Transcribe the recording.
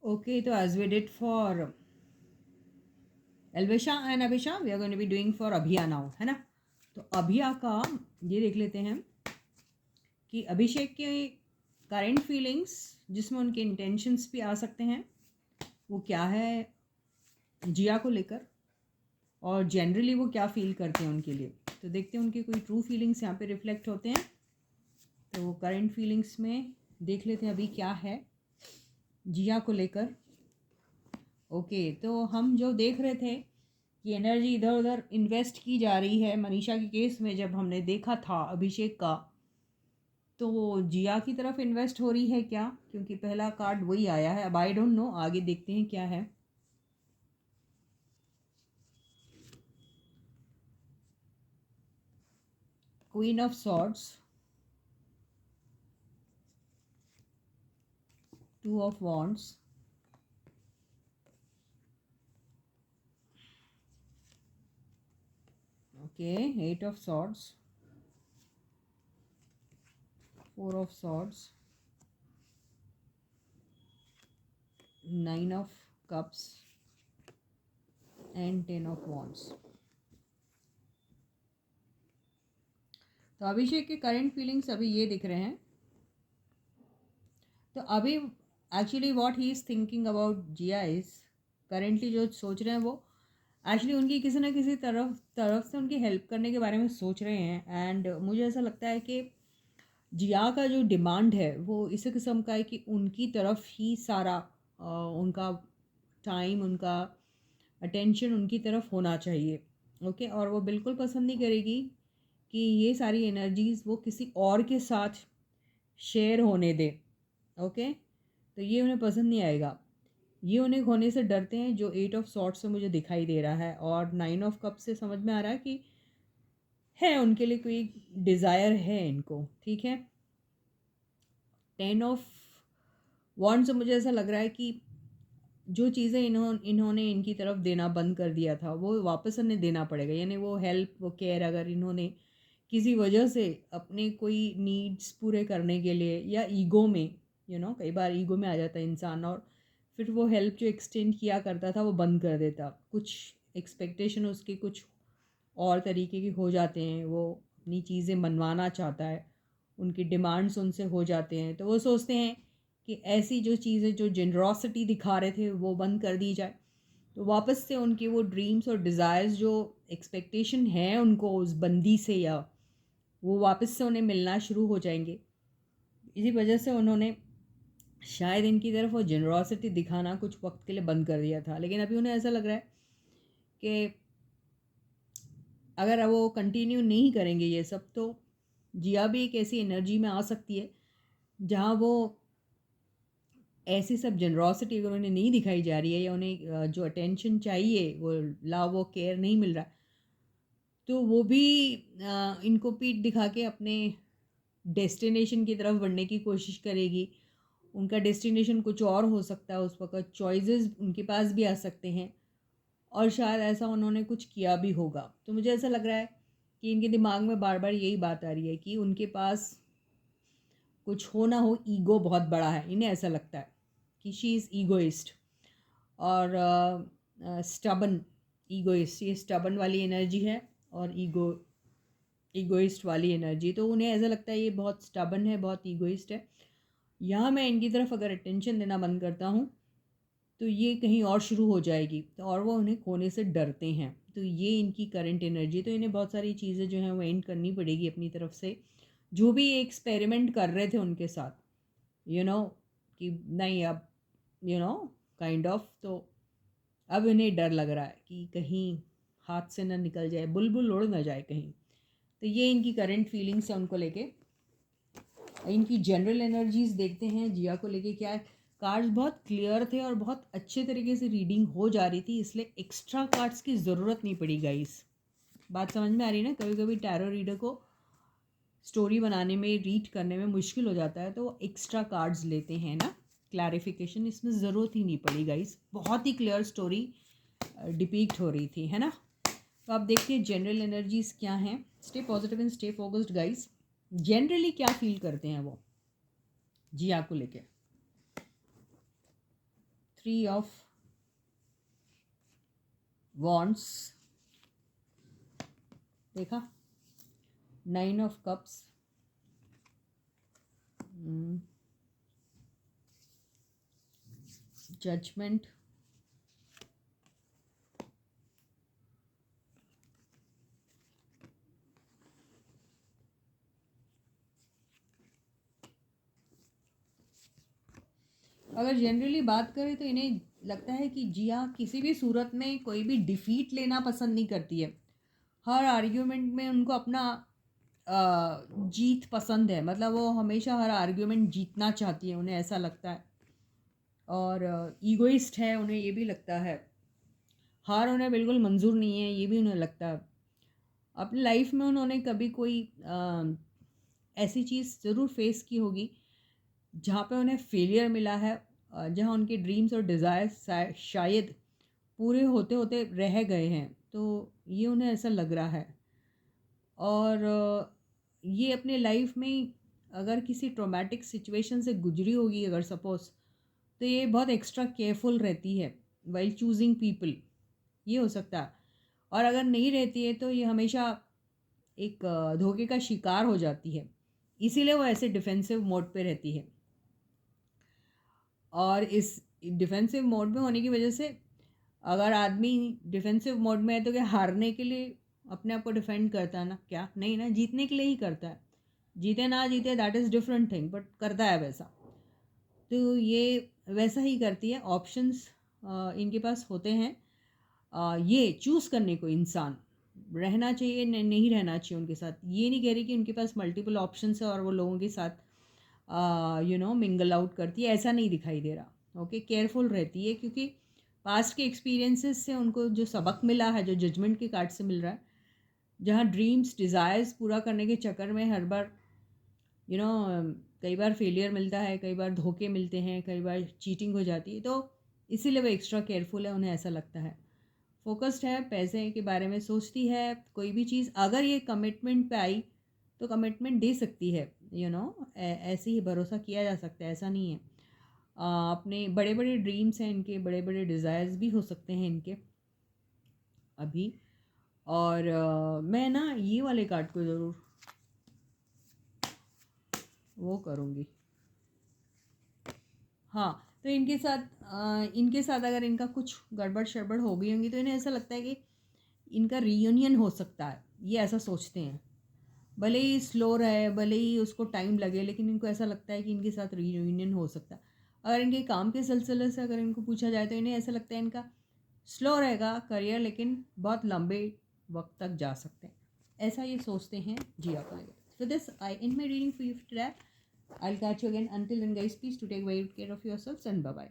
Okay, so as we did for Elvisha and Abhisha, we are going to be doing for Abhiya now, है ना? तो अभिया का ये देख लेते हैं कि अभिषेक के करंट फीलिंग्स जिसमें उनके इंटेंशंस भी आ सकते हैं, वो क्या है जिया को लेकर, और जनरली वो क्या फील करते हैं उनके लिए। तो देखते हैं उनके कोई ट्रू फीलिंग्स यहाँ पे रिफ्लेक्ट होते हैं। तो वो करंट फीलिंग्स में देख लेते हैं अभी क्या है जिया को लेकर। ओके, तो हम जो देख रहे थे कि एनर्जी इधर उधर इन्वेस्ट की जा रही है मनीषा के केस में, जब हमने देखा था अभिषेक का, तो वो जिया की तरफ इन्वेस्ट हो रही है क्या? क्योंकि पहला कार्ड वही आया है। अब आई डोंट नो, आगे देखते हैं क्या है। Queen of swords, two of wands, okay, eight of swords, four of swords, nine of cups and ten of wands. तो अभिषेक के करंट फीलिंग्स अभी ये दिख रहे हैं। तो अभी actually what he is thinking about Jiya is, currently जो सोच रहे हैं वो एक्चुअली उनकी किसी ना किसी तरफ से उनकी हेल्प करने के बारे में सोच रहे हैं। एंड मुझे ऐसा लगता है कि जिया का जो डिमांड है वो इस किस्म का है कि उनकी तरफ ही सारा उनका टाइम, उनका अटेंशन उनकी तरफ होना चाहिए। ओके, और वो बिल्कुल पसंद नहीं करेगी कि ये सारी एनर्जीज़ वो किसी और के साथ शेयर होने दे। ओके, तो ये उन्हें पसंद नहीं आएगा। ये उन्हें खोने से डरते हैं, जो एट ऑफ सॉर्ट्स से मुझे दिखाई दे रहा है, और नाइन ऑफ कप से समझ में आ रहा है कि है उनके लिए कोई डिज़ायर है इनको। ठीक है, टेन ऑफ वॉन्ड से मुझे ऐसा लग रहा है कि जो चीज़ें इन्होंने इनकी तरफ देना बंद कर दिया था वो वापस उन्हें देना पड़ेगा। यानी वो हेल्प, वो केयर, अगर इन्होंने किसी वजह से अपने कोई नीड्स पूरे करने के लिए या ईगो में, कई बार ईगो में आ जाता है इंसान, और फिर वो हेल्प जो एक्सटेंड किया करता था वो बंद कर देता। कुछ एक्सपेक्टेशन उसके कुछ और तरीके के हो जाते हैं, वो अपनी चीज़ें मनवाना चाहता है, उनकी डिमांड्स उनसे हो जाते हैं, तो वो सोचते हैं कि ऐसी जो चीज़ें जो जेनरॉसिटी दिखा रहे थे वो बंद कर दी जाए। तो वापस से उनके वो ड्रीम्स और डिज़ायर्स, जो एक्सपेक्टेशन है उनको उस बंदी से, या वो वापस से उन्हें मिलना शुरू हो जाएंगे। इसी वजह से उन्होंने शायद इनकी तरफ वो जेनरॉसिटी दिखाना कुछ वक्त के लिए बंद कर दिया था। लेकिन अभी उन्हें ऐसा लग रहा है कि अगर वो कंटिन्यू नहीं करेंगे ये सब, तो जिया भी एक ऐसी एनर्जी में आ सकती है जहाँ वो ऐसी सब जेनरॉसिटी अगर उन्हें नहीं दिखाई जा रही है, या उन्हें जो अटेंशन चाहिए, वो लव, वो केयर नहीं मिल रहा, तो वो भी इनको पीठ दिखा के अपने डेस्टिनेशन की तरफ बढ़ने की कोशिश करेगी। उनका डेस्टिनेशन कुछ और हो सकता है, उस वक्त चॉइसेस उनके पास भी आ सकते हैं, और शायद ऐसा उन्होंने कुछ किया भी होगा। तो मुझे ऐसा लग रहा है कि इनके दिमाग में बार बार यही बात आ रही है कि उनके पास कुछ हो ना हो, ईगो बहुत बड़ा है। इन्हें ऐसा लगता है कि शी इज़ ईगोइस्ट, और स्टबन ईगोइस्ट, ये स्टबन वाली एनर्जी है, और ईगोइस्ट वाली एनर्जी। तो उन्हें ऐसा लगता है ये बहुत स्टबन है, बहुत ईगोइस्ट है। यहाँ मैं इनकी तरफ अगर अटेंशन देना बंद करता हूँ तो ये कहीं और शुरू हो जाएगी, तो और वो उन्हें खोने से डरते हैं। तो ये इनकी करंट एनर्जी। तो इन्हें बहुत सारी चीज़ें जो हैं वो एंड करनी पड़ेगी अपनी तरफ से, जो भी एक्सपेरिमेंट कर रहे थे उनके साथ, यू नो कि नहीं, अब काइंड ऑफ, तो अब इन्हें डर लग रहा है कि कहीं हाथ से ना निकल जाए, बुलबुल उड़ ना जाए कहीं। तो ये इनकी करंट फीलिंग्स है उनको लेके। इनकी जनरल एनर्जीज देखते हैं जिया को लेके क्या है। कार्ड्स बहुत क्लियर थे और बहुत अच्छे तरीके से रीडिंग हो जा रही थी, इसलिए एक्स्ट्रा कार्ड्स की ज़रूरत नहीं पड़ी गाइस। बात समझ में आ रही है ना? कभी कभी टैरो रीडर को स्टोरी बनाने में, रीड करने में मुश्किल हो जाता है, तो वो एक्स्ट्रा कार्ड्स लेते हैं ना, क्लैरिफिकेशन। इसमें ज़रूरत ही नहीं पड़ी गाइस, बहुत ही क्लियर स्टोरी डिपिक्ट हो रही थी, है ना? तो आप देखिए जनरल एनर्जीज क्या हैं। Stay positive and stay focused guys. Generally क्या फील करते हैं वो जिया को लेके? 3 ऑफ वॉन्ड्स, देखा, 9 ऑफ कप्स, जजमेंट, अगर जनरली बात करें तो इन्हें लगता है कि जिया किसी भी सूरत में कोई भी डिफीट लेना पसंद नहीं करती है। हर आर्ग्यूमेंट में उनको अपना जीत पसंद है, मतलब वो हमेशा हर आर्ग्यूमेंट जीतना चाहती है, उन्हें ऐसा लगता है। और ईगोइस्ट है, उन्हें ये भी लगता है। हार उन्हें बिल्कुल मंजूर नहीं है, ये भी उन्हें लगता है। अपनी लाइफ में उन्होंने कभी कोई ऐसी चीज़ ज़रूर फेस की होगी जहाँ पे उन्हें फेलियर मिला है, जहाँ उनके ड्रीम्स और डिज़ायर्स शायद पूरे होते होते रह गए हैं, तो ये उन्हें ऐसा लग रहा है। और ये अपने लाइफ में अगर किसी ट्रॉमेटिक सिचुएशन से गुजरी होगी अगर सपोज़, तो ये बहुत एक्स्ट्रा केयरफुल रहती है वाइल चूजिंग पीपल, ये हो सकता है। और अगर नहीं रहती है तो ये हमेशा एक धोखे का शिकार हो जाती है, इसीलिए वो ऐसे डिफेंसिव मोड पे रहती है। और इस डिफेंसिव मोड में होने की वजह से अगर आदमी डिफेंसिव मोड में है तो क्या हारने के लिए अपने आप को डिफेंड करता है ना? क्या नहीं ना, जीतने के लिए ही करता है। जीते ना जीते that is different thing, but करता है वैसा। तो ये वैसा ही करती है। ऑप्शंस इनके पास होते हैं, ये चूज़ करने को इंसान रहना चाहिए नहीं रहना चाहिए उनके साथ। ये नहीं कह रही कि उनके पास मल्टीपल ऑप्शंस है और वो लोगों के साथ मिंगल आउट करती है, ऐसा नहीं दिखाई दे रहा। ओके, केयरफुल रहती है क्योंकि पास्ट के एक्सपीरियंसेस से उनको जो सबक मिला है, जो जजमेंट के कार्ड से मिल रहा है, जहाँ ड्रीम्स डिज़ायर्स पूरा करने के चक्कर में हर बार कई बार फेलियर मिलता है, कई बार धोखे मिलते हैं, कई बार चीटिंग हो जाती है, तो इसीलिए वो एक्स्ट्रा केयरफुल है, उन्हें ऐसा लगता है। फोकस्ड है, पैसे के बारे में सोचती है। कोई भी चीज़ अगर ये कमिटमेंट पे आई तो कमिटमेंट दे सकती है, ऐसे ही भरोसा किया जा सकता है, ऐसा नहीं है। अपने बड़े बड़े ड्रीम्स हैं इनके, बड़े बड़े डिज़ायर्स भी हो सकते हैं इनके अभी। और मैं ना ये वाले कार्ड को ज़रूर वो करूँगी। हाँ, तो इनके साथ अगर इनका कुछ गड़बड़ शड़बड़ हो गई होंगी तो इन्हें ऐसा लगता है कि इनका रीयूनियन हो सकता है, ये ऐसा सोचते हैं। भले ही स्लो रहे, भले ही उसको टाइम लगे, लेकिन इनको ऐसा लगता है कि इनके साथ रीयूनियन हो सकता है। अगर इनके काम के सिलसिले से अगर इनको पूछा जाए तो इन्हें ऐसा लगता है इनका स्लो रहेगा करियर, लेकिन बहुत लंबे वक्त तक जा सकते हैं, ऐसा ये सोचते हैं जिया को लेकर। So this I end my reading for you today. I'll catch you again. Until then, guys, please to take very good care of yourselves and bye bye.